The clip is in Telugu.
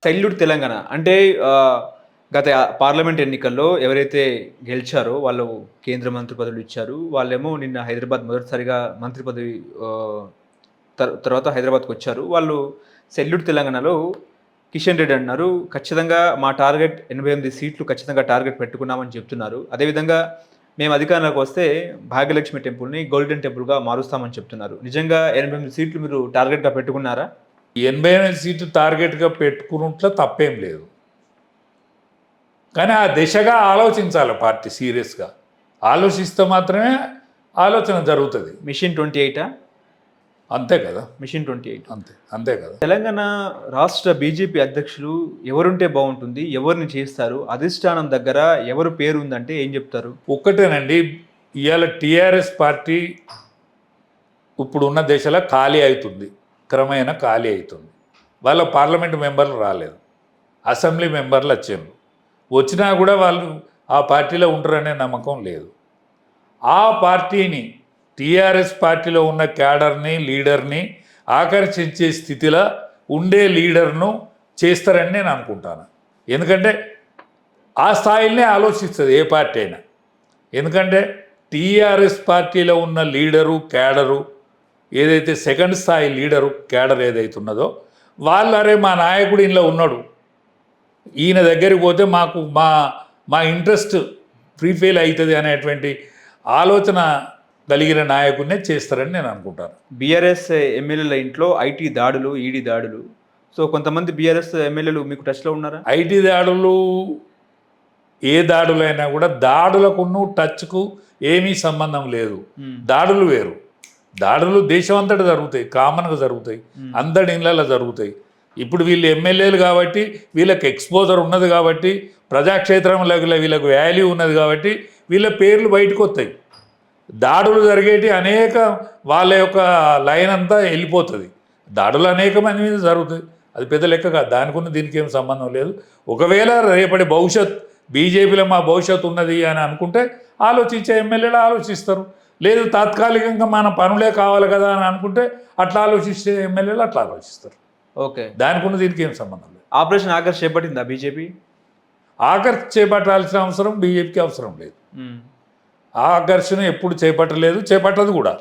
సెల్యూట్ తెలంగాణ అంటే గత పార్లమెంట్ ఎన్నికల్లో ఎవరైతే గెలిచారో వాళ్ళు కేంద్ర మంత్రి పదవులు ఇచ్చారు. వాళ్ళేమో నిన్న హైదరాబాద్ మొదటిసారిగా మంత్రి పదవి తర్వాత హైదరాబాద్‌కొచ్చారు. వాళ్ళు సెల్యూట్ తెలంగాణలో కిషన్ రెడ్డి అన్నారు. ఖచ్చితంగా మా టార్గెట్ 88 సీట్లు ఖచ్చితంగా టార్గెట్ పెట్టుకున్నామని చెప్తున్నారు. అదేవిధంగా మేము అధికారంలోకి వస్తే భాగ్యలక్ష్మి టెంపుల్‌ని గోల్డెన్ టెంపుల్‌గా మారుస్తామని చెప్తున్నారు. నిజంగా 88 సీట్లు మీరు టార్గెట్‌గా పెట్టుకున్నారా? 88 సీట్లు టార్గెట్గా పెట్టుకున్నట్లు తప్పేం లేదు, కానీ ఆ దిశగా ఆలోచించాలి పార్టీ సీరియస్గా. ఆలోచిస్తే మాత్రమే ఆలోచన జరుగుతుంది. మిషన్ 28 అంతే కదా, మిషన్ 28 అంతే కదా. తెలంగాణ రాష్ట్ర బీజేపీ అధ్యక్షులు ఎవరుంటే బాగుంటుంది, ఎవరిని చేస్తారు, అధిష్టానం దగ్గర ఎవరు పేరు ఉందంటే ఏం చెప్తారు? ఒక్కటేనండి, ఇవాళ టీఆర్ఎస్ పార్టీ ఇప్పుడున్న దశలో ఖాళీ అవుతుంది, క్రమేణా ఖాళీ అవుతుంది. వాళ్ళ పార్లమెంటు మెంబర్లు రాలేదు, అసెంబ్లీ మెంబర్లు వచ్చారు. వచ్చినా కూడా వాళ్ళు ఆ పార్టీలో ఉంటారనే నమ్మకం లేదు. ఆ పార్టీని, టీఆర్ఎస్ పార్టీలో ఉన్న క్యాడర్ని, లీడర్ని ఆకర్షించే స్థితిలో ఉండే లీడర్ను చేస్తారని నేను అనుకుంటాను. ఎందుకంటే ఆ స్థాయిలనే ఆలోచిస్తుంది ఏ పార్టీ అయినా. ఎందుకంటే టీఆర్ఎస్ పార్టీలో ఉన్న లీడరు, క్యాడరు ఏదైతే సెకండ్ స్థాయి లీడరు, క్యాడర్ ఏదైతే ఉన్నదో వాళ్ళు, అరే మా నాయకుడు ఇంట్లో ఉన్నాడు, ఈయన దగ్గరికి పోతే మాకు మా ఇంట్రెస్ట్ ఫ్రీఫెయిల్ అవుతుంది అనేటువంటి ఆలోచన కలిగిన నాయకుడినే చేస్తారని నేను అనుకుంటాను. బీఆర్ఎస్ ఎమ్మెల్యేల ఇంట్లో ఐటీ దాడులు, ఈడీ దాడులు. సో కొంతమంది బీఆర్ఎస్ ఎమ్మెల్యేలు మీకు టచ్లో ఉన్నారా? ఐటీ దాడులు, ఏ దాడులైనా కూడా దాడులకును టచ్కు ఏమీ సంబంధం లేదు. దాడులు వేరు. దాడులు దేశం అంతటా జరుగుతాయి, కామన్గా జరుగుతాయి, అందరి ఇళ్ళల్లో జరుగుతాయి. ఇప్పుడు వీళ్ళు ఎమ్మెల్యేలు కాబట్టి వీళ్ళకి ఎక్స్పోజర్ ఉన్నది కాబట్టి, ప్రజాక్షేత్రంలో వీళ్ళకు వాల్యూ ఉన్నది కాబట్టి వీళ్ళ పేర్లు బయటకు వస్తాయి. దాడులు జరిగేటి అనేక, వాళ్ళ యొక్క లైన్ అంతా వెళ్ళిపోతుంది. దాడులు అనేక మంది మీద జరుగుతాయి, అది పెద్ద లెక్క కాదు. దానికి దీనికి ఏం సంబంధం లేదు. ఒకవేళ రేపటి భవిష్యత్ బీజేపీలో మా భవిష్యత్తు ఉన్నది అని అనుకుంటే ఆలోచించే ఎమ్మెల్యేలు ఆలోచిస్తారు. లేదు తాత్కాలికంగా మన పనులే కావాలి కదా అని అనుకుంటే అట్లా ఆలోచించే ఎమ్మెల్యేలు అట్లా ఆలోచిస్తారు. ఓకే, దానికి దీనికి ఏం సంబంధం లేదు. ఆపరేషన్ ఆకర్ష్ చేపట్టిందా బీజేపీ? ఆకర్ష్ చేపట్టాల్సిన అవసరం బీజేపీకి అవసరం లేదు. ఆ ఆకర్షణ ఎప్పుడు చేపట్టలేదు, చేపట్టదు కూడా.